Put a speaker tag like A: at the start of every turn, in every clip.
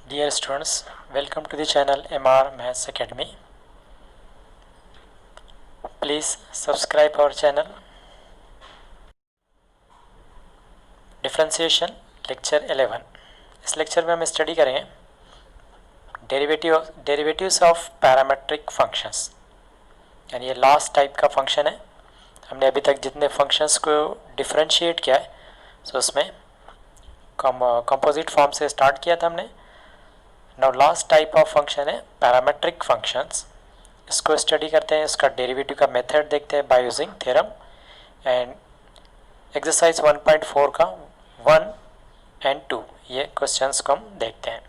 A: Dear students, welcome to the channel MR Maths Academy. Please subscribe our channel. Differentiation lecture 11. इस lecture में हम study करेंगे derivatives of parametric functions, यानी ये last type का function है. हमने अभी तक जितने फंक्शंस को डिफरेंशिएट किया है सो उसमें कंपोजिट फॉर्म से स्टार्ट किया था हमने. Now last type of function है पैरामेट्रिक फंक्शंस. इसको स्टडी करते हैं, इसका डेरिवेटिव का मेथड देखते हैं by using theorem. And exercise 1.4 का 1 एंड 2 ये क्वेश्चंस को हम देखते हैं.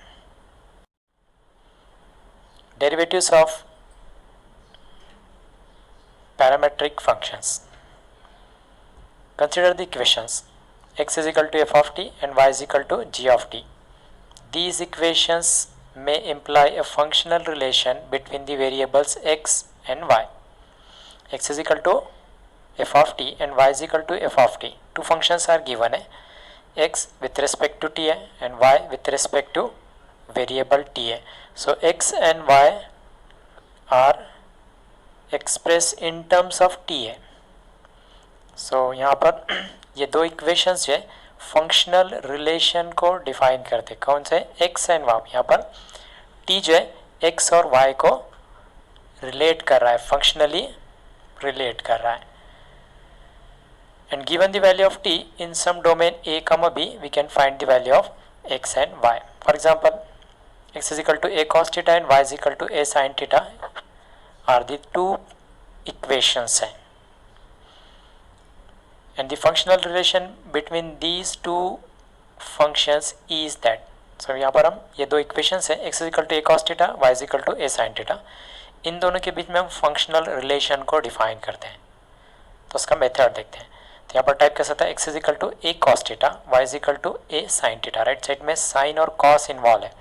A: Derivatives of parametric functions. Consider the equations x is equal to f of t and y is equal to g of t. These equations may imply a functional relation between the variables x and y. X is equal to f of t and y is equal to f of t. Two functions are given. X with respect to t and y with respect to variable t. So x and y are expressed in terms of t. So यहाँ पर ये दो equations है functional relation को define करते. कौन से? x and y. यहाँ पर t जो है x और y को रिलेट कर रहा है, फंक्शनली रिलेट कर रहा है. And given the value of t in some domain a, b we can find the value of x and y. For example x is equal to a cos theta and y is equal to a sin theta are the two equations हैं. And the functional relation between these two functions is that. So यहाँ पर हम ये दो equations हैं x is equal to a cos theta, y is equal to a sin theta. इन दोनों के बीच में हम फंक्शनल रिलेशन को डिफाइन करते हैं. तो उसका मेथड देखते हैं. तो यहाँ पर टाइप कर सकता है x is equal to a cos theta, y is equal to a sin theta. Right side में साइन और कॉस इन्वॉल्व है.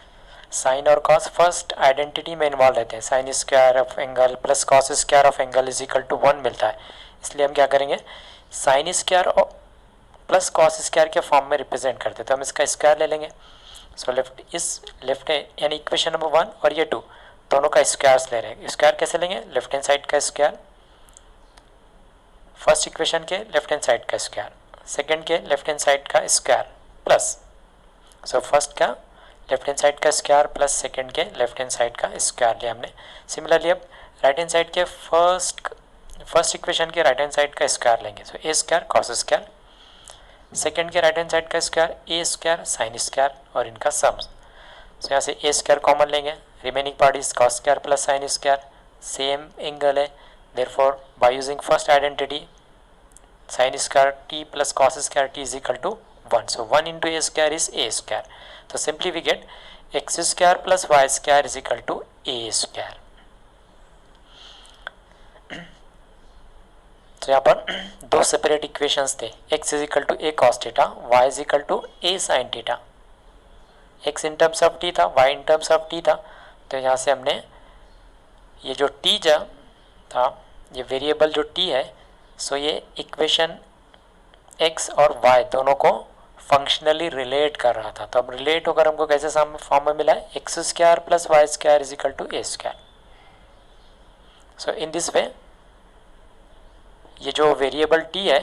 A: साइन और कॉस फर्स्ट आइडेंटिटी में इन्वॉल्व रहते हैं. Sine square of angle plus cos square of angle is equal to 1 मिलता है. इसलिए हम क्या करेंगे, sine square plus cos square के फॉर्म में रिप्रेजेंट करते हैं. तो हम इसका स्क्वायर ले लेंगे. सो लेफ्ट यानी इक्वेशन नंबर 1 और ये 2 दोनों का स्क्वायर्स ले रहे हैं. स्क्वायर कैसे लेंगे? लेफ्ट हैंड साइड का स्क्वायर, फर्स्ट इक्वेशन के लेफ्ट हैंड साइड का स्क्वायर, सेकंड के लेफ्ट हैंड साइड का स्क्वायर प्लस. सो फर्स्ट का लेफ्ट हैंड साइड का स्क्वायर प्लस सेकंड के लेफ्ट हैंड साइड का स्क्वायर लिया हमने. सिमिलरली अब राइट हैंड साइड के फर्स्ट इक्वेशन के राइट हैंड साइड का स्क्वायर लेंगे. सो ए स्क्वायर कॉस स्क्वायर, सेकंड के राइट हैंड साइड का स्क्वायर ए स्क्वायर साइन स्क्वायर और इनका सम्स. सो यहाँ से ए स्क्वायर कॉमन लेंगे. Remaining part is cos square plus sine square. Same angle है, therefore by using first identity sine square T plus cos square T is equal to 1. So 1 into A square is A square. तो simply we get X square plus Y square is equal to A square. तो यहाँ पर दो separate equations थे. x is equal to A cos theta, y is equal to A sine theta. x in terms of t था, y in terms of t था. तो यहाँ से हमने ये जो t था, ये वेरिएबल जो t है, सो ये इक्वेशन x और y दोनों को फंक्शनली रिलेट कर रहा था. तो अब रिलेट होकर हमको कैसे फॉर्म में मिला है, x square plus Y square is equal to A square. So in this way ये जो वेरिएबल t है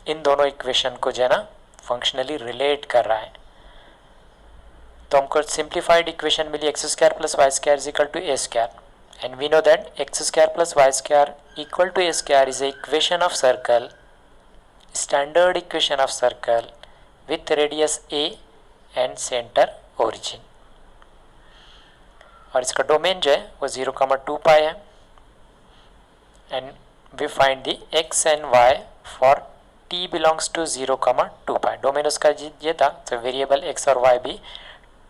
A: इन दोनों इक्वेशन को जो है ना फंक्शनली रिलेट कर रहा है. तो हमको सिंप्लीफाइड इक्वेशन मिली x square plus Y square is equal to A square. And we know that x square plus Y square equal to A square is a equation of circle, standard equation of circle with radius a and centre origin. और इसका domain जो है वो 0,2 pi है. And we find the x and y for t belongs to 0,2 pi. Domain उसका ये था. तो वेरिएबल x और y भी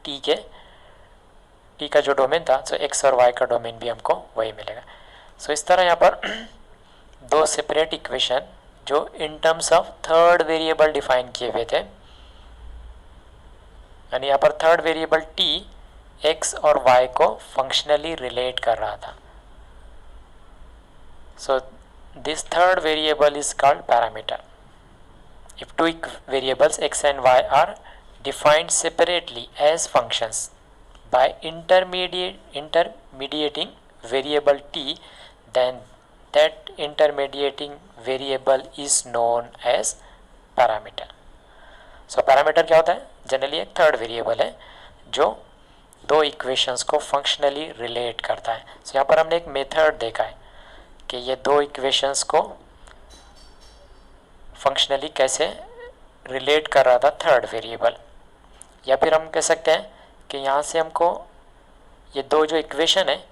A: t का जो डोमेन था, तो x और y का डोमेन भी हमको वही मिलेगा. सो इस तरह यहाँ पर दो सेपरेट इक्वेशन जो इन terms of third variable define किए हुए थे. यानी यहाँ पर थर्ड वेरिएबल t x और y को फंक्शनली रिलेट कर रहा था. सो this third variable is called parameter. If two variables x and y are defined separately as functions, by intermediating variable t, then that intermediating variable is known as parameter. So parameter क्या होता है? Generally एक third variable है जो दो equations को functionally relate करता है. सो यहाँ पर हमने एक मेथड देखा है कि ये दो इक्वेशंस को फंक्शनली कैसे रिलेट कर रहा था थर्ड वेरिएबल. या फिर हम कह सकते हैं कि यहाँ से हमको ये दो जो इक्वेशन है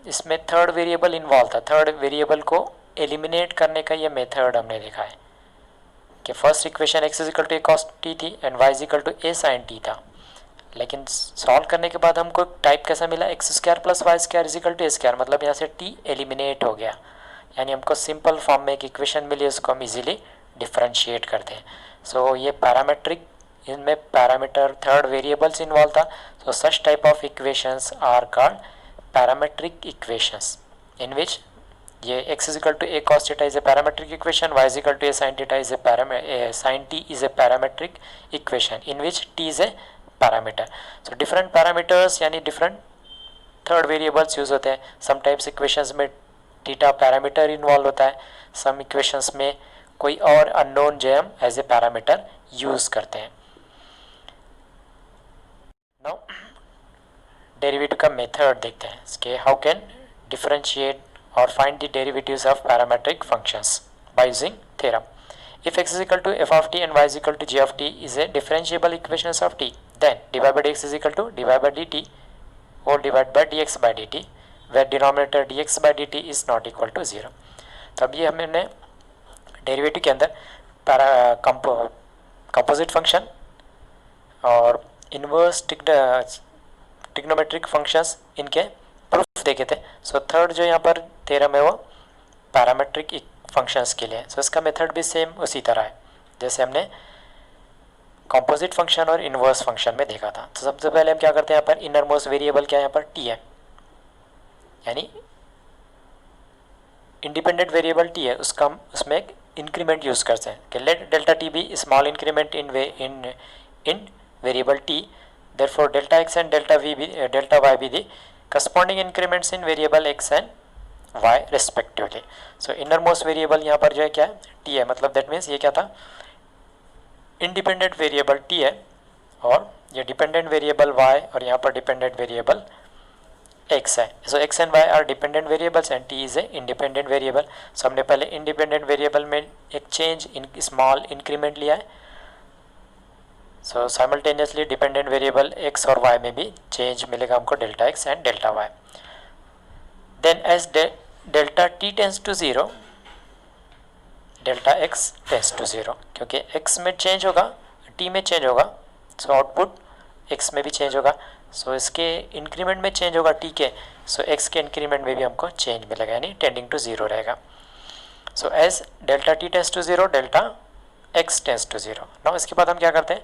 A: इसमें थर्ड वेरिएबल इन्वॉल्व था. थर्ड वेरिएबल को एलिमिनेट करने का ये मेथड हमने देखा है कि first equation x is equal to A cos T थी and y is equal to A sine T था. लेकिन सॉल्व करने के बाद हमको टाइप कैसा मिला? X square plus Y square is equal to A square. मतलब यहाँ से t एलिमिनेट हो गया, यानी हमको सिंपल फॉर्म में एक इक्वेशन मिली, उसको हम इजीली डिफरेंशिएट करते हैं. सो ये पैरामेट्रिक, इनमें पैरामीटर थर्ड वेरिएबल्स इन्वॉल्व था. So such type of equations are called parametric equations in which ये x is equal to A cos theta is a parametric equation, y is equal to A sine theta is A sine T is a parametric equation in which t is a parameter. So different parameters यानी different third variables use होते हैं. Sometimes equations में theta parameter involve होता है, सम equations में कोई और unknown जो हम एज ए पैरामीटर यूज करते हैं. नाउ डेरिवेटिव का मेथड देखते हैं कि how can differentiate or find the derivatives of parametric functions by using theorem. If x is equal to f of t and y is equal to g of t is a differentiable equations of t, then dy by dx is equal to dy by dt whole divided by dx by dt, where denominator dx by dt is not equal to 0. तब ये हमने derivative के अंदर composite function और inverse trigonometric functions इनके proof देखे थे. So third जो यहाँ पर थ्योरम है वो पैरामेट्रिक फंक्शंस के लिए. सो इसका मेथड भी सेम उसी तरह है जैसे हमने कंपोजिट फंक्शन और इन्वर्स फंक्शन में देखा था. तो सबसे पहले हम क्या करते हैं, यहाँ पर इनर मोस्ट वेरिएबल क्या है, यहाँ पर टी है, यानी इंडिपेंडेंट वेरिएबल टी है, उसका हम उसमें एक इंक्रीमेंट यूज करते हैं कि let delta t be small increment in variable t, therefore delta x and delta y भी the corresponding increments in variable x and y respectively. So innermost variable यहाँ पर जो है क्या है, t है. मतलब that means ये क्या था, independent variable t है और ये dependent variable y और यहाँ पर dependent variable x है. So x and y are dependent variables and t is a independent variable. So हमने पहले independent variable में एक change in small increment लिया है. So simultaneously dependent variable x और y में भी चेंज मिलेगा हमको delta x and delta y. Then as delta t tends to 0 delta x tends to 0, क्योंकि x में चेंज होगा t में चेंज होगा, सो आउटपुट x में भी चेंज होगा. सो इसके इंक्रीमेंट में चेंज होगा t के, सो x के इंक्रीमेंट में भी हमको चेंज मिलेगा, यानी टेंडिंग टू 0 रहेगा. So as delta t tends to 0 delta x tends to 0. Now इसके बाद हम क्या करते हैं,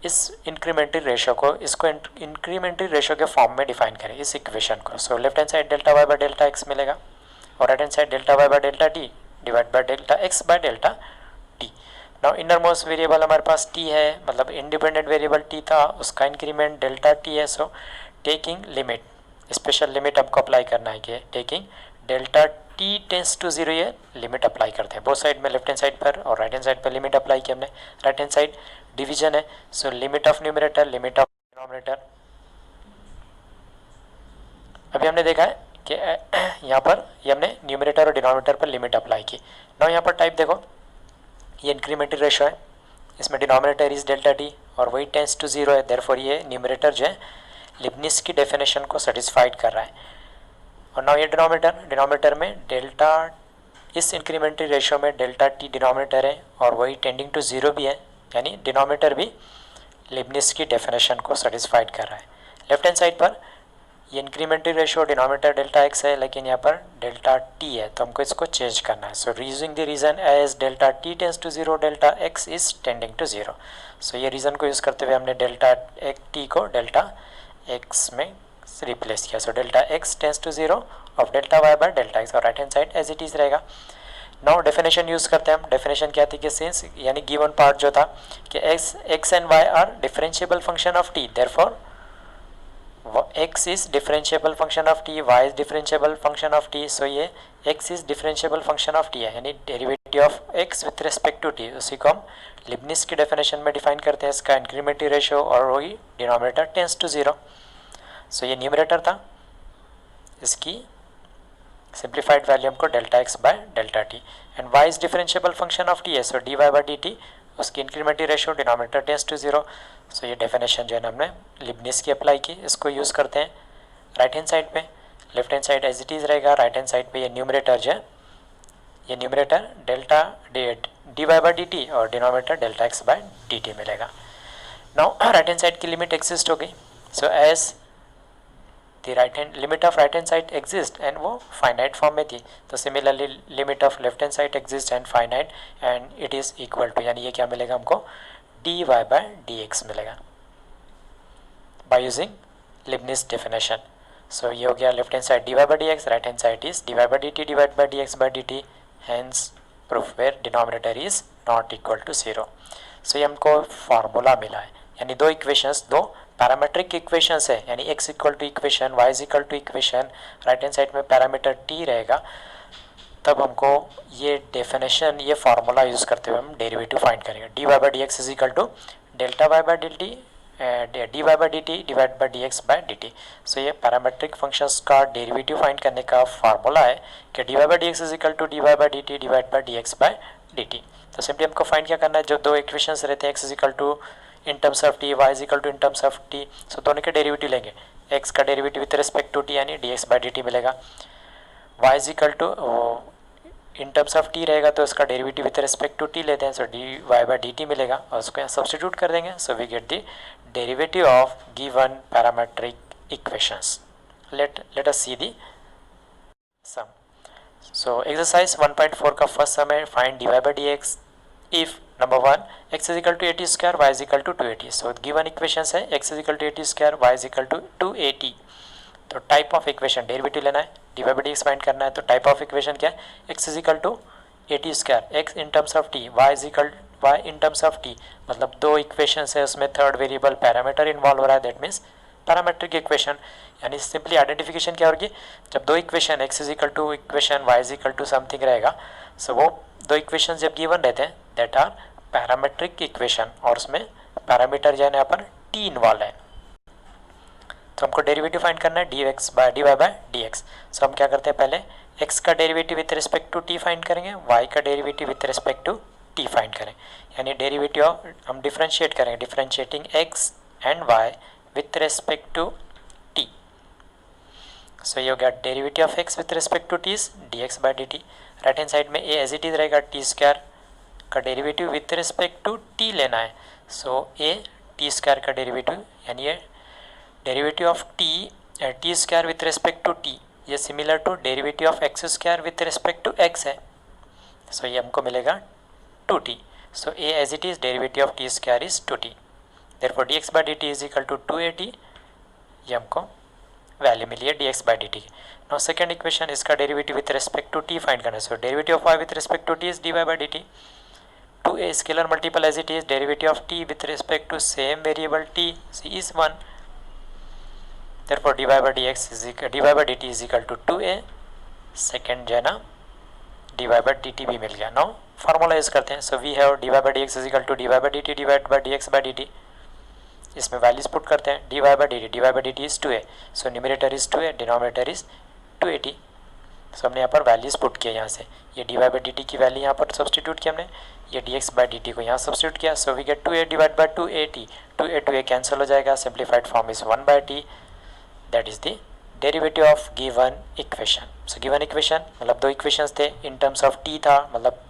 A: इस इंक्रीमेंटरी रेशो को इंक्रीमेंटरी रेशो के फॉर्म में डिफाइन करें इस इक्वेशन को. So left hand side delta Y by delta x मिलेगा और right hand side delta Y by delta t divide by delta x by delta t. Now inner most variable हमारे पास T है, मतलब independent variable T था, उसका increment delta t है. So taking limit, special limit आपको apply करना है कि taking delta T tends to 0 ये लिमिट अप्लाई करते हैं बोथ साइड में, लेफ्ट हैंड साइड पर और राइट हैंड साइड पर लिमिट अप्लाई की हमने. राइट हैंड साइड डिवीजन है, so limit of numerator limit of denominator. अभी हमने देखा है कि यहाँ पर ये हमने न्यूमरेटर और डिनोमिनेटर पर लिमिट अप्लाई की. नाउ यहाँ पर टाइप देखो, ये इंक्रीमेंटरी रेशो है, इसमें डिनोमिनेटर इज डेल्टा टी और वही टेंस टू 0 है, देयरफॉर ये न्यूमरेटर जो है लिबनिस की डेफिनेशन को सेटिस्फाइड कर रहा है. और नाउ ये डिनोमिनेटर में डेल्टा, इस इंक्रीमेंटरी रेशो में डेल्टा टी डिनोमिनेटर है और वही टेंडिंग टू 0 भी है, यानी डिनोमिनेटर भी लिबनिस की डेफिनेशन को सेटिस्फाइड कर रहा है. लेफ्ट हैंड साइड पर ये इंक्रीमेंटरी रेशो डिनोमिनेटर डेल्टा एक्स है, लेकिन यहाँ पर डेल्टा टी है, तो हमको इसको चेंज करना है. So using the region as delta T tends to 0 delta X is tending to 0. So ये रीजन को यूज़ करते हुए हमने डेल्टा टी को डेल्टा एक्स में रिप्लेस किया. So delta X tends to 0 of delta Y by delta X और right hand side as it is रहेगा. नाउ डेफिनेशन यूज़ करते हैं हम. डेफिनेशन क्या थी कि सिंस यानी गिवन पार्ट जो था कि x and y are differentiable function of t, therefore x is differentiable function of t, y is differentiable function of t. So ये x is differentiable function of t है, यानी derivative of x with respect to t. उसी को हम लिबनिस की definition में define करते हैं. इसका इंक्रीमेंटरी रेशियो और वही डिनोमिनेटर टेंस टू 0. सो ये न्यूमरेटर था, इसकी सिंप्लीफाइड वैल्यू हमको delta x by delta T. And y is differentiable function of t है, सो dy बाय dt, उसकी इंक्रीमेंटरी ratio denominator tense to 0. So ये डेफिनेशन जो है ना हमने लिबनिस की अप्लाई की, इसको यूज़ करते हैं राइट हैंड साइड पे. Left hand side as it is रहेगा, राइट हैंड साइड पे ये न्यूमरेटर जो है, ये numerator delta dy by dt और denominator delta x by dt मिलेगा. नाउ राइट हैंड साइड की लिमिट एग्जिस्ट हो गई. So as the right hand limit of right hand side exist and वो फाइनाइट फॉर्म में थी, तो similarly limit of left hand side exist and finite and it is equal to, यानी ये क्या मिलेगा हमको dy बाय dx मिलेगा by using Leibniz definition. So ये हो गया left hand side dy by dx, right hand side is dy by dt divide by dx by dt, hence proof where denominator is not equal to 0. So ये हमको formula मिला है, यानी दो equations, दो पैरामीट्रिक इक्वेशंस है, यानी x equal to equation, y is equal to equation, right hand side में पैरामीटर t रहेगा. तब हमको ये डेफिनेशन, ये फार्मूला यूज़ करते हुए हम डेरिवेटिव फाइंड करेंगे. dy by dx is equal to delta y by dt dy by dt divide by dx by dt. So ये पैरामीट्रिक फंक्शंस का डेरिवेटिव फाइंड करने का फार्मूला है कि dy by dx is equal to dy by dt divide by dx by dt. तो simply हमको find क्या करना है, जो दो इक्वेशंस रहते हैं x is equal to in terms of t, y is equal to in terms of t, so दोनों के डेरिवेटिव लेंगे. x का derivative with respect to t यानी dx बाय dt मिलेगा. y is equal to in terms of t रहेगा तो इसका derivative with respect to t लेते हैं, सो dy बाय dt मिलेगा और उसको यहाँ सब्स्टिट्यूट कर देंगे. So we get the derivative of given parametric equations. Let us see the sum. So exercise 1.4 का फर्स्ट सम है, find dy by dx if number 1 x is equal to 80 square, y is equal to 280. So given equations है x is equal to 80 square, y is equal to 280. तो type of equation derivative लेना है, dy by dx find करना है. तो type of equation क्या है, x is equal to 80 square, x in terms of t, y is equal y in terms of t, मतलब दो इक्वेशंस है, उसमें थर्ड वेरिएबल पैरामीटर इन्वॉल्व हो रहा है, दैट मीन्स पैरामीट्रिक इक्वेशन. यानी सिंपली आइडेंटिफिकेशन क्या होगी, जब दो equation x is equal to equation y is equal to something रहेगा, सो वो दो इक्वेशन जब गिवन रहते हैं दैट आर पैरामीट्रिक इक्वेशन, और उसमें पैरामीटर जो है यहाँ पर t इन्वॉल्व है. तो हमको डेरिवेटिव फाइंड करना है dy बाय dx. सो हम क्या करते हैं, पहले x का derivative with respect to t find करेंगे, y का derivative with respect to t find करें, यानी डेरिवेटिव हम डिफरेंशिएट करेंगे, differentiating x and y with respect to t. So ये हो गया derivative of x with respect to t is dx by dt. Right hand side में a as it is रहेगा, t square का derivative with respect to t लेना है. सो a t square का derivative, यानी ये derivative of t square with respect to t, ये similar to derivative of x square with respect to x है. So ये हमको मिलेगा 2t. So a as it is derivative of t square is 2t, therefore dx by dt is equal to 280. ये हमको value मिली है dx by dt. Now second equation, इसका derivative with respect to t find करना है. So derivative of y with respect to t is dy by dt. 2a scalar multiple as it is derivative of t with respect to same variable t is 1, therefore dy by dt is equal to 2a. Second जो है ना dy by dt भी मिल गया. Now formula use करते हैं. So we have dy by dx is equal to dy by dt divide by dx by dt. इसमें values put करते हैं. dy by dt is 2a, so numerator is 2a, denominator is 280. सो हमने यहाँ पर values put किया, यहाँ से ये dy by dt की वैल्यू यहाँ पर सब्सटीट्यूट किया हमने, ये dx by dt को यहाँ सब्सटीट्यूट किया. So we get 2a divide by 280, 2a cancel हो जाएगा, simplified form is 1 by t, that is the derivative of given equation. So given equation मतलब दो इक्वेशंस थे, इन टर्म्स ऑफ t था, मतलब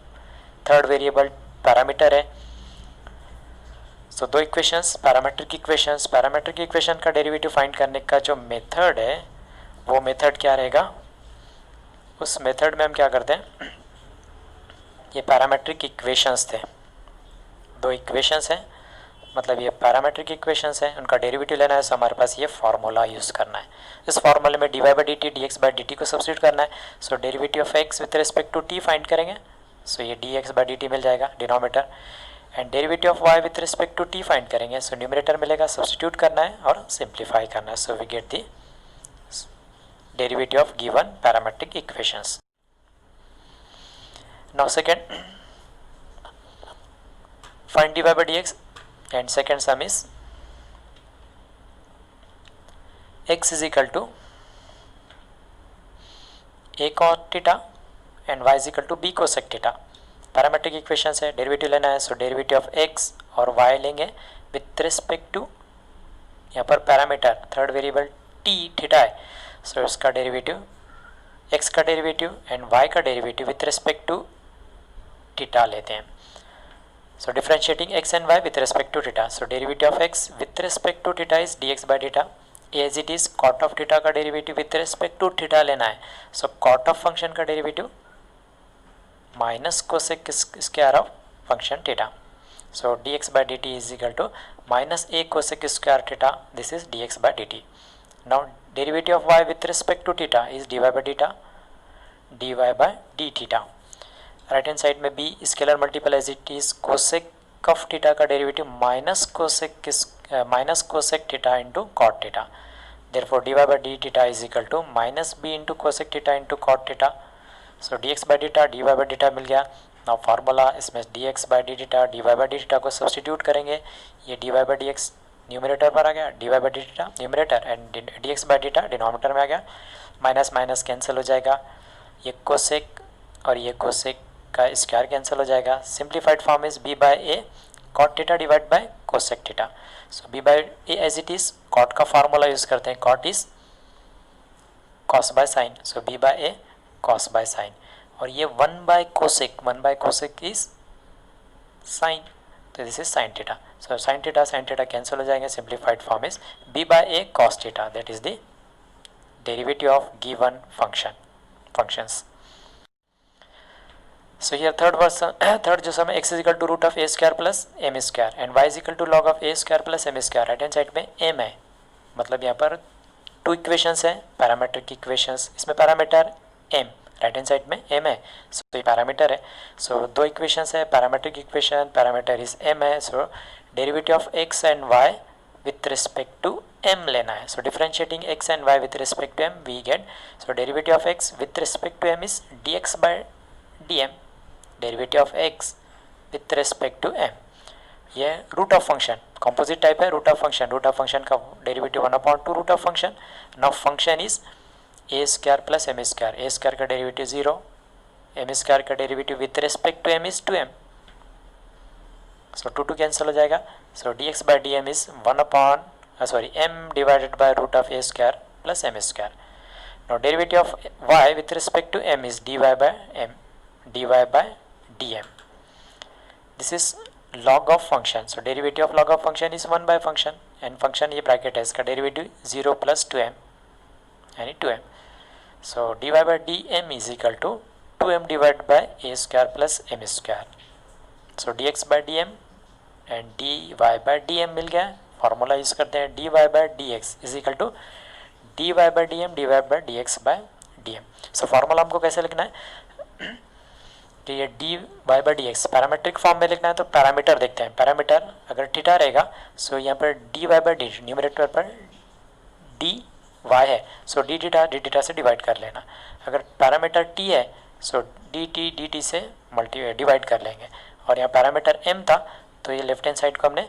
A: थर्ड वेरिएबल पैरामीटर है. सो दो इक्वेशंस पैरामीट्रिक इक्वेशन का डेरिवेटिव फाइंड करने का जो मेथड है, वो मेथड क्या रहेगा, उस मेथड में हम क्या करते हैं, ये पैरामीट्रिक इक्वेशंस थे, दो इक्वेशंस हैं, मतलब ये पैरामीट्रिक इक्वेशंस हैं, उनका डेरिवेटिव लेना है. सो हमारे पास ये फार्मूला यूज़ करना है. इस फार्मूले में dy by dt dx by dt को सब्स्टिट्यूट करना है. So derivative of x with respect to t find करेंगे. सो ये dx बाई dt मिल जाएगा denominator, and derivative of y with respect to t find करेंगे. सो न्यूमरेटर मिलेगा, substitute करना है और सिंप्लीफाई करना है. So we get the derivative of given parametric equations. Now second, find dy by dx, and second sum is x is equal to a cos theta and y is equal to b cosec theta. Parametric equation है, derivative लेना है. So derivative of x और y लेंगे with respect to, यहाँ पर parameter third variable t theta है. सो इसका डेरिवेटिव x का डेरिवेटिव एंड y का derivative with respect to theta लेते हैं. So differentiating x and y with respect to theta. So derivative of x with respect to theta is dx by theta. As it is cot of theta का derivative with respect to theta लेना है. So cot of function का derivative minus cosec square of function theta. So dx by dt is equal to minus a cosec square theta. This is dx by dt. Now derivative of y with respect to theta is dy by theta, dy by d theta. Right hand side में b scalar multiple as it is cosec of theta का derivative minus cosec theta into cot theta. Therefore dy by D theta is equal to minus b into cosec theta into cot theta. So dx by theta dy by theta मिल गया. Now formula, इसमें dx by D theta dy by D theta को substitute करेंगे. ये dy by dx numerator पर आ गया, dy by D theta numerator and dx by theta denominator में आ गया. माइनस माइनस कैंसिल हो जाएगा, ये कोसेक और ये कोसेक का स्क्वायर कैंसिल हो जाएगा. Simplified form is b by a cot theta divide by cosec theta. So b by a as it is cot का फार्मूला यूज करते हैं, cot is cos by sine. So b by a cos by sine, और ये 1 by cosec is sine, तो this is sine theta. So sine theta cancel हो जाएंगे. Simplified form is b by a cos theta, that is the derivative of given functions. So here third जो समय x is equal to root of a square plus m square and y is equal to log of a square plus m square. Right hand side में m है, मतलब यहाँ पर two equations है parametric equations. इसमें parameter m, right hand side में m है, so ये पैरामीटर है. सो दो इक्वेशंस है parametric equation, parameter is m है. So derivative of x and y with respect to m लेना है. So differentiating x and y with respect to m we get, so derivative of x with respect to m is dx by dm, derivative of x with respect to m. ये root of function composite type है, root of function का derivative 1/2 root of function. Now function is a square plus m square. a square का derivative 0, m square का derivative with respect to m is 2m. So 2 cancel हो जाएगा. So dx by dm is m divided by root of a square plus m square. Now derivative of y with respect to m is dy by dm. This is log of function. So derivative of log of function is 1 by function, and function ये bracket है, इसका derivative 0 plus 2m यानी 2m. So dy by dm is equal to 2m divided by a square plus m square. So dx by dm and dy by dm मिल गया. Formula use करते हैं, dy by dx is equal to dy by dm divided by dx by dm. So formula हमको कैसे लिखना है कि ये dy by dx parametric form में लिखना है. तो पैरामीटर देखते हैं, पैरामीटर अगर थीटा रहेगा सो यहाँ पर dy बाई dt न्यूमरेटर पर dy है, सो d थीटा से डिवाइड कर लेना. अगर पैरामीटर t है सो dt से डिवाइड कर लेंगे. और यहाँ पैरामीटर m था तो ये लेफ्ट हैंड साइड को हमने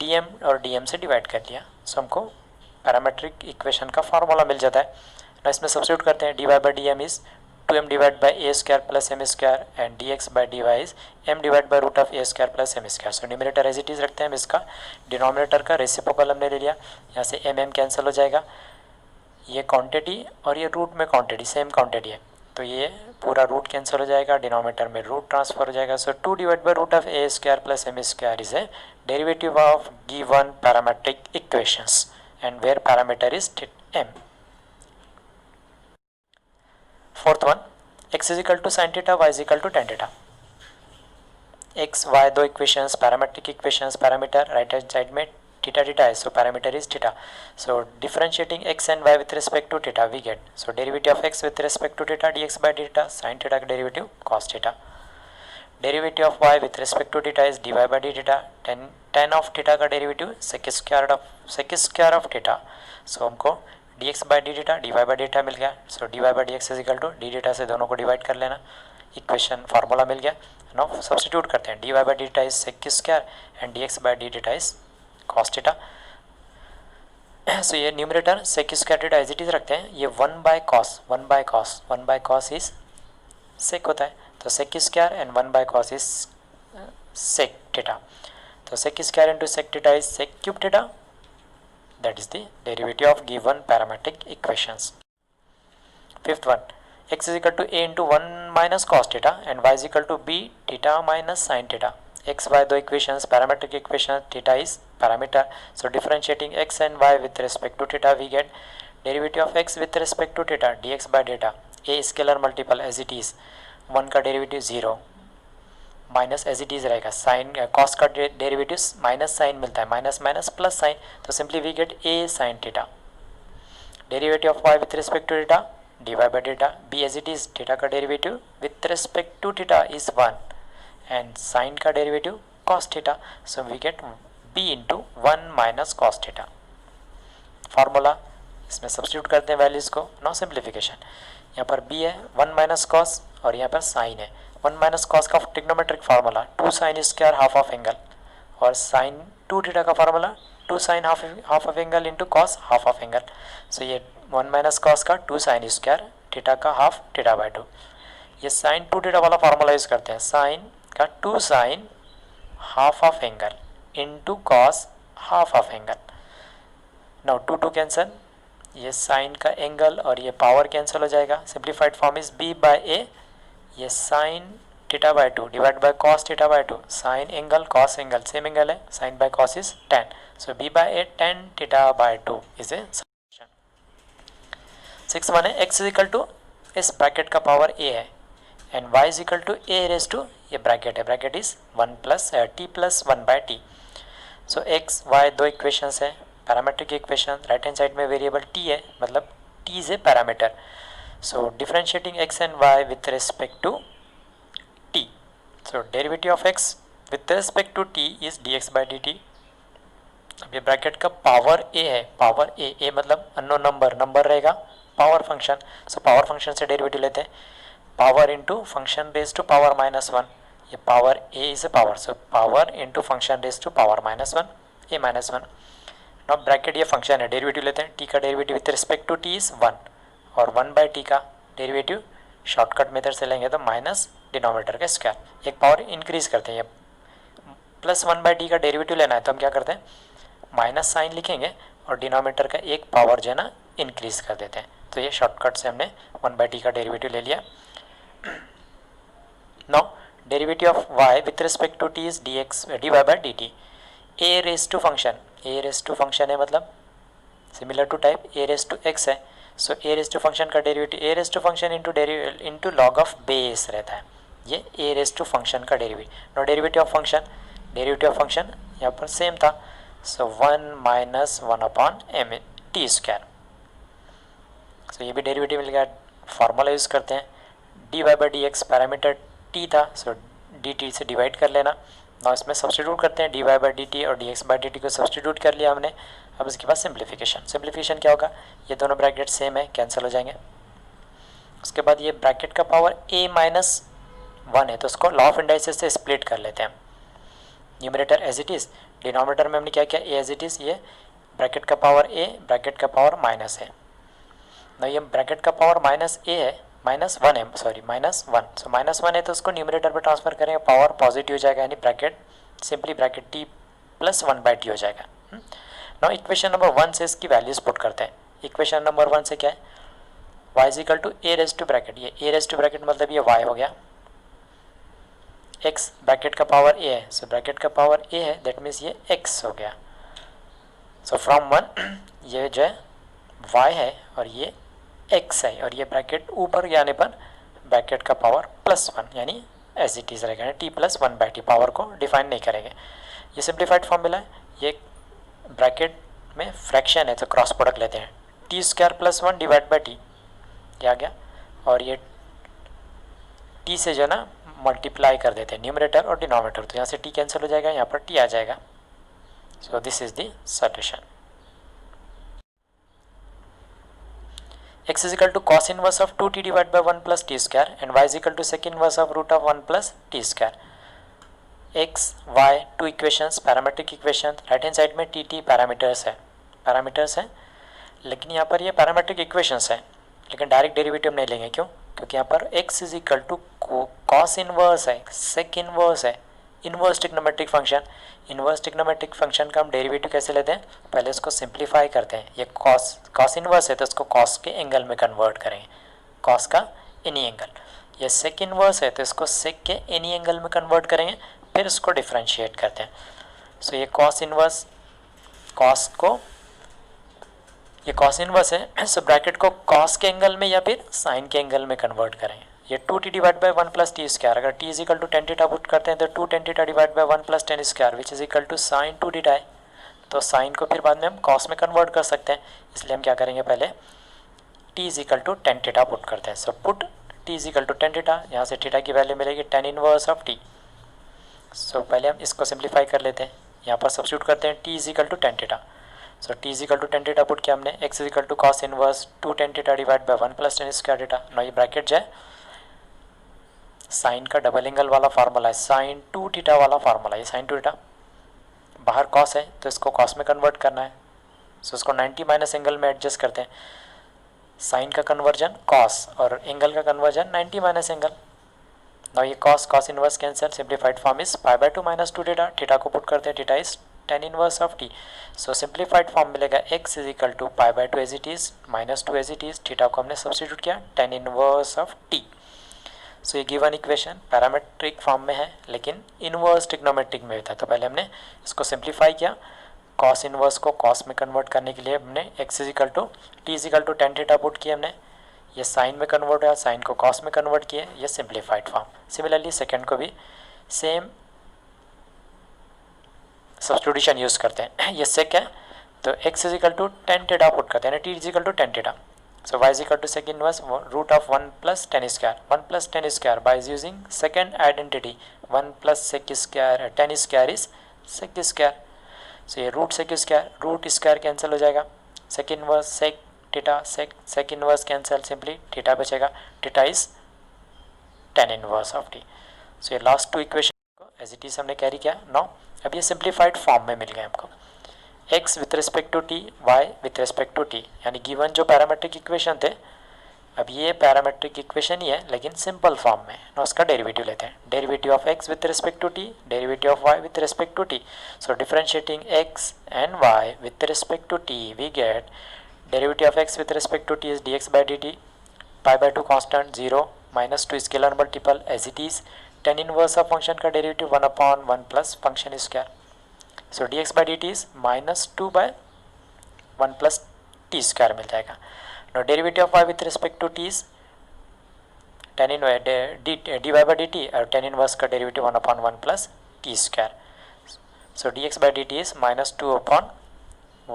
A: dm और dm से डिवाइड कर लिया. सो हमको पैरामीट्रिक इक्वेशन का फार्मूला मिल जाता है. इसमें सब्स्टिट्यूट करते हैं, dy by dm is 2m divided by a square plus m square and dx by dy is m divided by root of a square plus m square. So numerator as it is रखते हैं हम, इसका denominator का reciprocal हमने ले लिया. यहाँ से m कैंसिल हो जाएगा, ये क्वांटिटी और ये रूट में क्वांटिटी सेम क्वांटिटी है, तो ये पूरा रूट कैंसिल हो जाएगा, डिनोमिनेटर में रूट ट्रांसफर हो जाएगा. So 2 divide by root of a square plus m square is a derivative of given parametric equations and where parameter is m. Fourth one, x is equal to sine theta, y is equal to tan theta. x y दो equations parametric equations, parameter right hand side में theta है, so parameter is theta. So differentiating x and y with respect to theta we get, so derivative of x with respect to theta dx by theta, sine theta का derivative cos theta. Derivative of Y with respect to theta is dy by D theta. Tan of theta का derivative sec square of theta. So हमको dx by D theta dy by D theta मिल गया. So dy by D X is equal to D theta से दोनों को divide कर लेना. Equation formula मिल गया. नाउ सब्स्टिट्यूट करते हैं. dy by D theta is sec square and dx by D theta is cos theta. So ये numerator sec square theta as it is रखते हैं. ये 1 बाय कॉस इज सेक होता है. तो sec square and 1 by cos is sec theta. तो sec square into sec theta is sec cube theta. That is the derivative of given parametric equations. Fifth one, x is equal to a into 1 minus cos theta and y is equal to b theta minus sin theta. x, y दो equations, parametric equation, theta is parameter. So differentiating x and y with respect to theta, we get derivative of x with respect to theta dx by theta. a scalar multiple as it is, 1 का derivative 0 minus as it is रहेगा. Sine cos का derivative minus sine मिलता है, minus minus plus sine. तो simply we get a sin theta. Derivative of y with respect to theta dy by theta. b as it is, theta का derivative with respect to theta is 1 and sin का derivative cos theta. So we get b into 1 minus cos theta. Formula इसमें substitute करते हैं values को. No simplification. यहाँ पर b है 1 minus cos और यहाँ पर साइन है 1 माइनस कॉस का trigonometric formula 2 sine square half of angle और साइन 2 थीटा का formula 2 sine half of angle into cos half of angle. So ये 1 माइनस कॉस का 2 साइन स्क्वायर थीटा का हाफ थीटा बाई 2. ये sine 2 theta वाला formula use करते हैं. Sine का 2 sine half of angle into cos half of angle. Now 2 cancel, ये sine का एंगल और ये पावर कैंसिल हो जाएगा. Simplified form is b by A. ये sine theta by 2 divide by cos theta by 2. Sine angle cos angle same angle है. Sine by cos is tan. So b by A tan theta by 2 is a solution. 6 one है x is equal to इस bracket का power a है and y is equal to a raise to ये bracket है. Bracket is 1 plus t plus 1 by t. So x y दो equations है parametric equation. Right hand side में variable t है, मतलब t is a parameter. So differentiating x and y with respect to t. So derivative of x with respect to t is dx by dt. अब ये bracket का power a है. Power a मतलब unknown number रहेगा power function. So power function से derivative लेते हैं. Power into function raise to power minus 1. ये power a is a power. So power into function raise to power minus 1 a minus 1. Now bracket ये function है. Derivative लेते हैं. t का derivative with respect to t is 1 और 1 by t का derivative shortcut method से लेंगे तो माइनस डिनोमिनेटर का स्क्वायर. एक पावर इंक्रीज करते हैं. ये प्लस 1 बाई टी का डेरिवेटिव लेना है तो हम क्या करते हैं, माइनस साइन लिखेंगे और डिनोमिनेटर का एक पावर जो है ना इंक्रीज कर देते हैं. तो ये शॉर्टकट से हमने 1 बाई टी का डेरिवेटिव ले लिया. Now derivative of y with respect to t is dy by D t. a raise to function है, मतलब similar to type a raise to x है. सो a रेज टू फंक्शन का derivative a raise to function into log of base रहता है. ये a raise to function का derivative. No derivative of function यहाँ पर सेम था. So 1 minus 1 upon m T square. सो ये भी डेरिवेटिव मिल गया. फार्मूला यूज़ करते हैं. dy by D x parameter t था. सो dt से डिवाइड कर लेना. ना इसमें सब्स्टिट्यूट करते हैं. dy बाई डी टी और dx बाई डी टी को सब्स्टिट्यूट कर लिया हमने. अब इसके बाद सिंप्लीफिकेशन क्या होगा, ये दोनों ब्रैकेट सेम है, कैंसिल हो जाएंगे. उसके बाद ये ब्रैकेट का पावर a माइनस 1 है तो उसको लॉ ऑफ इंडाइसिस से स्प्लिट कर लेते हैं. Numerator as it is, denominator में हमने क्या किया, a एज इट इज़. ये ब्रैकेट का पावर a, ब्रैकेट का पावर माइनस है. ना ये ब्रैकेट का पावर माइनस a है, माइनस 1 है, सॉरी माइनस 1. सो माइनस 1 है तो उसको न्यूमरेटर पर ट्रांसफर करेंगे, पावर पॉजिटिव हो जाएगा, यानी bracket simply bracket t plus 1 by T हो जाएगा. नाउ इक्वेशन नंबर 1 से इसकी वैल्यूज पुट करते हैं. इक्वेशन नंबर 1 से क्या है, y is equal to a raise to bracket. ये a रेज टू ब्रैकेट मतलब ये y हो गया. x ब्रैकेट का पावर a है, सो ब्रैकेट का पावर a है, दैट मीन्स ये x हो गया. सो फ्रॉम 1 ये जो है y है और ये x है और ये ब्रैकेट ऊपर जाने पर ब्रैकेट का पावर प्लस 1 यानी एज इट इज़ रहेगा. t plus 1 by T, power को डिफाइन नहीं करेंगे. ये सिंप्लीफाइड फॉर्मूला है. ये ब्रैकेट में फ्रैक्शन है तो क्रॉस प्रोडक्ट लेते हैं. T square plus 1 divide by T, ये आ गया. और ये टी से जो है ना मल्टीप्लाई कर देते हैं न्यूमरेटर और डिनोमिनेटर, तो यहाँ से टी कैंसिल हो जाएगा, यहाँ पर टी आ जाएगा. So this is the solution. x is equal to cos inverse of 2t divided by 1 plus t square and y is equal to sec inverse of root of 1 plus t square. x, y, two equations, parametric equation, right hand side में T T parameters हैं, लेकिन यहाँ पर ये parametric equations हैं, लेकिन direct derivative नहीं लेंगे. क्यों? क्योंकि यहाँ पर x is equal to cos inverse है, सेक इनवर्स है, inverse trigonometric function. Inverse trigonometric function का हम डेरिवेटिव कैसे लेते हैं? पहले उसको सिंप्लीफाई करते हैं. ये कॉस इनवर्स है तो इसको कॉस के एंगल में कन्वर्ट करेंगे, कॉस का एनी एंगल. ये सेक इनवर्स है तो इसको सेक के एनी एंगल में कन्वर्ट करेंगे, फिर इसको डिफ्रेंशिएट करते हैं. सो ये कॉस इनवर्स, ये कॉस इनवर्स है, सो ब्रैकेट को कॉस के एंगल में या फिर साइन के एंगल में कन्वर्ट करेंगे. ये 2t divide by 1 plus T square, अगर t is equal to tan theta put करते हैं तो 2 tan theta divide by 1 plus tan square which is equal to sine 2 theta है. तो साइन को फिर बाद में हम कॉस में कन्वर्ट कर सकते हैं, इसलिए हम क्या करेंगे, पहले t is equal to tan theta put करते हैं. So put t is equal to tan theta, यहाँ से थीटा की वैल्यू मिलेगी tan inverse of t. So पहले हम इसको सिंप्लीफाई कर लेते हैं, यहाँ पर सब्स्टिट्यूट करते हैं t is equal to tan theta. So t is equal to tan theta put किया हमने, x is equal to cos inverse 2 tan theta divide by 1 plus tan square theta. ना ये ब्रैकेट जो है साइन का double angle वाला formula है, sine 2 theta वाला फार्मूला है. साइन 2 थीटा, बाहर कॉस है तो इसको कॉस में कन्वर्ट करना है. सो इसको 90 माइनस एंगल में एडजस्ट करते हैं. साइन का कन्वर्जन कॉस और एंगल का कन्वर्जन 90 माइनस एंगल. ना ये cos inverse cancel, simplified form is pi by 2 minus 2 theta. Theta को पुट करते हैं, theta is tan inverse of T. So simplified form मिलेगा x is equal to pi by 2 as it is minus 2 as it is. Theta को हमने substitute किया, tan inverse of T. So ये given equation parametric form में है लेकिन inverse trigonometric में था, तो पहले हमने इसको सिंप्लीफाई किया. कॉस इनवर्स को कॉस में कन्वर्ट करने के लिए हमने x is equal to t is equal to tan theta put किया हमने. ये साइन में कन्वर्ट हुआ, साइन को कॉस में कन्वर्ट किए, ये सिंप्लीफाइड फॉर्म. सिमिलरली सेकेंड को भी सेम सब्स्टिट्यूशन यूज करते हैं. ये सेक है तो x is equal to tan theta put करते हैं, t is equal to tan theta. So y is equal to sec inverse root of 1 plus tan square. 1 plus tan square by using second identity. 1 plus sec square, tan square is sec square. So ये root sec square cancel हो जाएगा. Sec inverse sec theta sec inverse cancel, simply theta बचेगा. Theta is tan inverse of t. So ये last two equation को as it is हमने carry किया. Now अब ये simplified form में मिल गए हमको. x with respect to t, y with respect to t, यानी गिवन जो पैरामेट्रिक इक्वेशन थे, अब ये पैरामेट्रिक इक्वेशन ही है लेकिन सिंपल फॉर्म में. ना उसका डेरिवेटिव लेते हैं, derivative of x with respect to t, derivative of y with respect to t. So differentiating x and y with respect to t we get derivative of x with respect to t is dx by dt, pi by 2 constant, 0 minus 2 scalar multiple as it is. Tan inverse of function का derivative 1 upon 1 plus function square. So dx by dt is minus 2 by 1 plus T square मिल जाएगा. No derivative of y with respect to t is tan in D Y by D T, और tan inverse का derivative 1 upon 1 plus T square. So dx by dt is minus 2 upon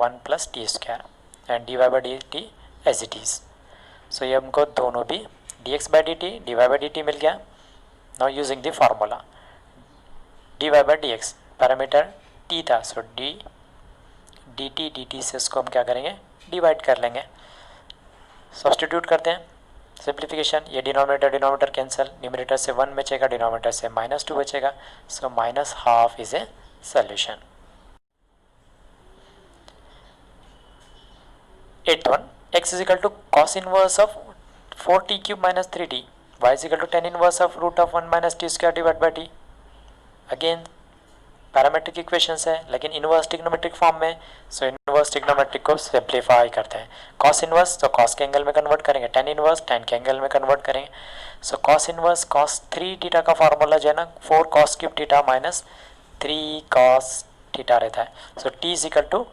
A: 1 plus T square and D Y by D T as it is. So ये हमको दोनों भी dx by dt dy by dt मिल गया. Now using the formula dy by dx, parameter t था, सो dt से इसको हम क्या करेंगे, डिवाइड कर लेंगे. सब्स्टिट्यूट करते हैं, सिंप्लीफिकेशन, ये डिनोमिनेटर कैंसिल, न्यूमरेटर से 1 बचेगा, डिनोमिनेटर से माइनस 2 बचेगा. So minus half is a solution. 8th one, x is equal to cos inverse of 4t cube minus 3t, y is equal to tan inverse of root of 1 minus T square divide by t. Again parametric equations है लेकिन inverse trigonometric form में. सो inverse trigonometric को simplify करते हैं. Cos inverse तो cos के angle में कन्वर्ट करेंगे, टेन इनवर्स टेन के एंगल में कन्वर्ट करेंगे. So cos inverse cos 3 theta का फार्मूला जो है ना 4 cos cube theta minus 3 cos theta रहता है. So T is equal to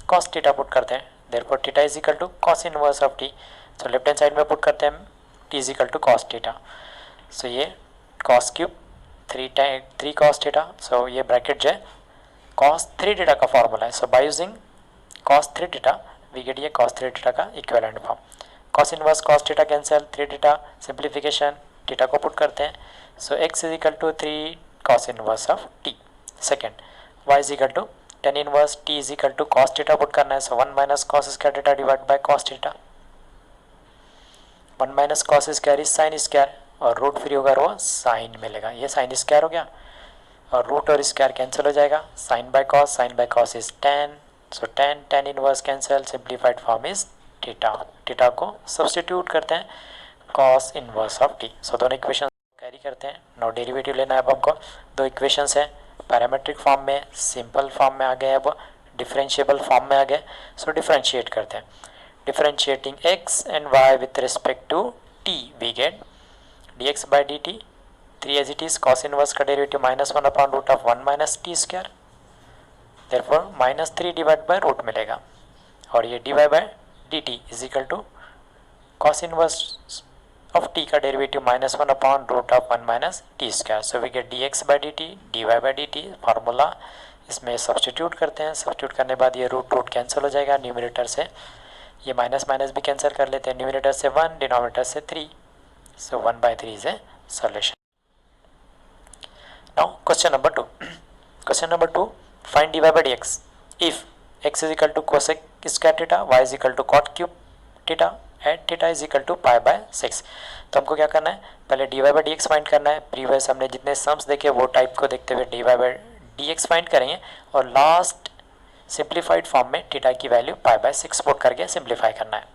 A: cos theta put करते हैं, therefore theta is equal to cos inverse of T. So left hand side में put करते हैं T is equal to cos theta. So ये cos cube 3 cos theta. So ये bracket जो है cos 3 theta का फॉर्मूला है. So by using cos 3 theta we get ये cos 3 थीटा का equivalent form. cos inverse cos theta cancel, 3 theta simplification, theta को put करते हैं. So x is equal to 3 cos inverse of t. Second y is equal to tan inverse t is equal to cos theta put करना है. So 1 minus cos square theta divide by cos theta. 1 minus cos square is sine square और root free होगा वो sign मिलेगा. ये sine square हो गया और रूट और स्क्वायर कैंसिल हो जाएगा. Sine by cos is tan. So tan inverse cancel. Simplified form is theta. Theta को सब्स्टिट्यूट करते हैं cos inverse of t. So दोनों इक्वेशन कैरी करते हैं. नाउ डेरिवेटिव लेना है अब हमको. दो इक्वेशंस है, पैरामेट्रिक फॉर्म में, सिंपल फॉर्म में आ गए, अब डिफरेंशिएबल फॉर्म में आ गए. सो डिफरेंशिएट करते हैं. Differentiating x and y with respect to t we get dx by dt. 3 as it is, cos inverse का derivative minus 1 upon root of 1 minus T square. Therefore minus 3 divide by root मिलेगा. और ये dy by dt is equal to cos inverse of t का derivative minus 1 upon root of 1 minus T square. So we get dx by dt, dy by dt. Formula इसमें substitute करते हैं. Substitute करने के बाद ये रूट कैंसिल हो जाएगा. न्यूमरेटर से ये माइनस माइनस भी कैंसिल कर लेते हैं. न्यूमरेटर से 1, डिनोमिनेटर से 3. सो 1/3 is a solution. Now question number 2. Question number 2, find dy by dx if x is equal to cosec square theta, y is equal to cot cube theta and theta is equal to pi by 6. तो हमको क्या करना है, पहले dy by dx find करना है. Previous हमने जितने सम्स देखे वो टाइप को देखते हुए dy by dx फाइंड करेंगे और लास्ट सिंप्लीफाइड फॉर्म में थीटा की वैल्यू pi by 6 पुट करके सिंप्लीफाई करना है.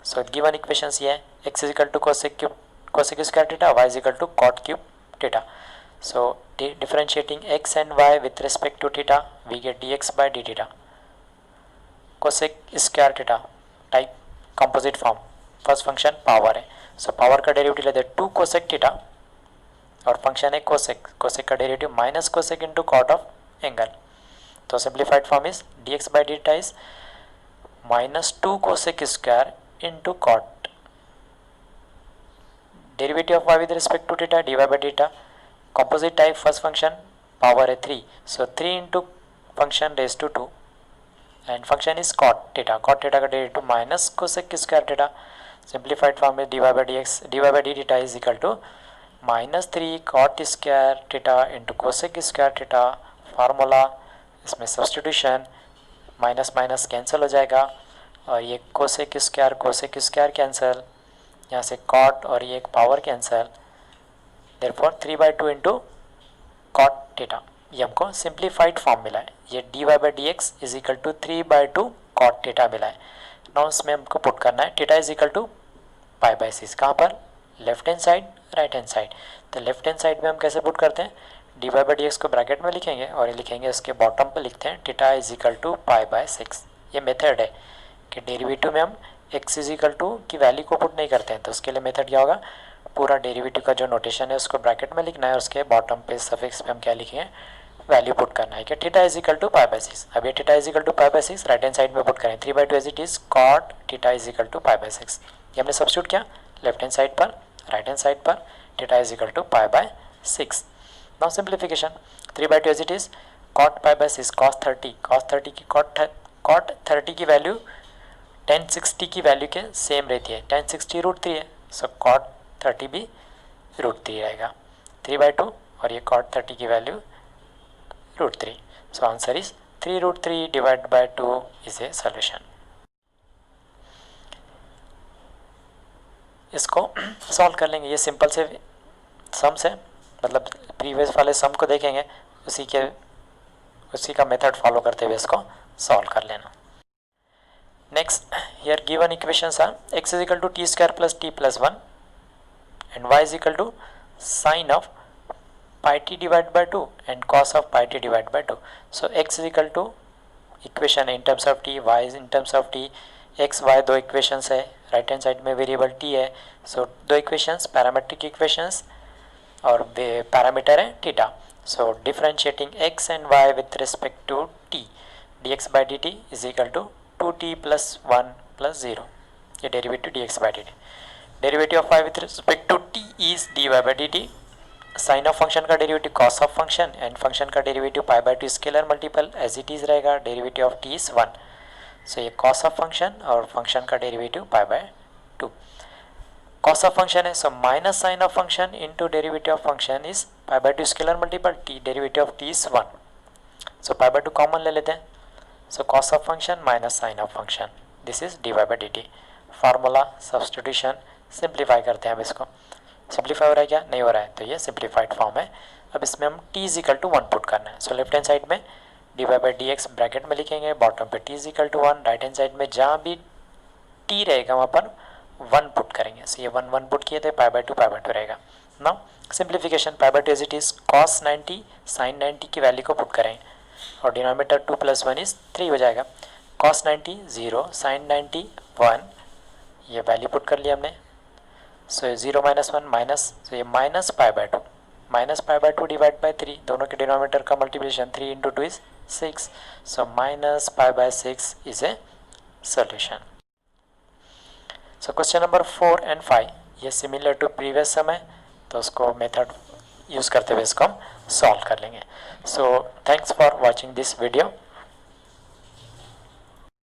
A: सो गिवन इक्वेशंस ये है, x is equal to cosec square theta, y is equal to cot cube theta. So differentiating x and y with respect to theta, we get dx by d theta. Cosec square theta type composite form. First function power है. So power का derivative लेते हैं 2 cosec theta और function है cosec का derivative minus cosec into cot of angle. तो simplified form is dx by d theta is minus 2 cosec square into cot. Derivative of y with respect to theta, dy by theta. Composite type first function power है 3. So 3 into function raised to 2 and function is cot theta. Cot theta का derivative minus cosec square theta. Simplified form is dy by dx, dy by d theta is equal to minus 3 cot square theta into cosec square theta. Formula इसमें substitution, minus minus cancel हो जाएगा और ये cosec square cancel, यहाँ से cot और ये एक power cancel. Therefore 3/2 into cot theta. ये हमको सिंप्लीफाइड फॉर्म मिला है. ये dy by dx is equal to 3/2 cot theta मिला है. नाउ इसमें हमको पुट करना है theta is equal to pi by 6. कहाँ पर, left hand side, right hand side. तो लेफ्ट हैंड साइड में हम कैसे पुट करते हैं, dy by dx को ब्रैकेट में लिखेंगे और ये लिखेंगे उसके बॉटम पर लिखते हैं theta is equal to pi by 6. ये मेथड है कि डेरिवेटिव में हम x इज इक्वल टू की वैल्यू को पुट नहीं करते हैं. तो उसके लिए मेथड क्या होगा, पूरा डेरिवेटिव का जो नोटेशन है उसको ब्रैकेट में लिखना है और उसके बॉटम पे सफिक्स पे हम क्या लिखेंगे, वैल्यू पुट करना है कि theta is equal to pi by 6. अब ये theta is equal to pi by 6 right hand side में पुट करें. 3/2 as it is cot theta is equal to pi by 6. ये हमने सब्स्टिट्यूट किया लेफ्ट हैंड साइड पर, राइट हैंड साइड पर theta is equal to pi by 6. Now simplification. 3/2 as it is cot pi by 6 cos 30 की cot 30 की value tan 60 की value के same रहती है. tan 60 √3 है. सो cot 30 भी √3 रहेगा. 3/2 और ये cot 30 की value √3. So answer is 3√3 divide by 2 is a solution. इसको सॉल्व कर लेंगे. ये सिंपल से सम्स है, मतलब प्रीवियस वाले सम को देखेंगे उसी का मेथड फॉलो करते हुए इसको सॉल्व कर लेना. Next, here given equations are x is equal to t square plus t plus 1 and y is equal to sine of pi t divided by 2 and cos of pi t divided by 2. So x is equal to equation in terms of t, y is in terms of t. x y दो equations है, right hand side में variable t है. So दो equations parametric equations और parameter है theta. So differentiating x and y with respect to t, dx by dt is equal to 2t plus 1 plus 0. ये derivative dx by dt. Derivative of y with respect to t is dy by dt. Sine of function का derivative cos of function and function का derivative pi by 2 scalar multiple as it is रहेगा. Derivative of t is 1. So ये cos of function और function का derivative pi by 2. Cos of function है, so minus sine of function into derivative of function is pi by two scalar multiple t, derivative of t is 1. So pi by two common ले लेते हैं. So cos of function minus sine of function, this is d Y by D t. Formula substitution, simplify करते हैं. अब इसको simplify हो रहा है क्या? नहीं हो रहा है, तो ये सिंप्लीफाइड फॉर्म है. अब इसमें हम t इज इक्वल टू 1 पुट करना है. सो लेफ्ट हैंड साइड में d Y by D x bracket में लिखेंगे, बॉटम पे t is equal to 1. Right hand side में जहाँ भी t रहेगा वहाँ पर 1 पुट करेंगे. सो ये 1 पुट किए थे, पाई बाय टू रहेगा. Now simplification, pi by two as it is cos 90 sine 90 की वैल्यू को पुट करेंगे और डिनोमिनेटर 2 + 1 इज 3 हो जाएगा. कॉस 90 0, साइन 90 1, ये वैल्यू पुट कर लिया हमने. सो 0 - 1 माइनस, सो ये minus pi by to divide by 3, दोनों के डिनोमिनेटर का multiplication 3 × 2 is 6. So minus pi by 6 is a solution. So question number 4 and 5 ये सिमिलर टू प्रीवियस सम है, तो उसको मेथड यूज़ करते हुए इसको हम सॉल्व कर लेंगे. So thanks for watching this video.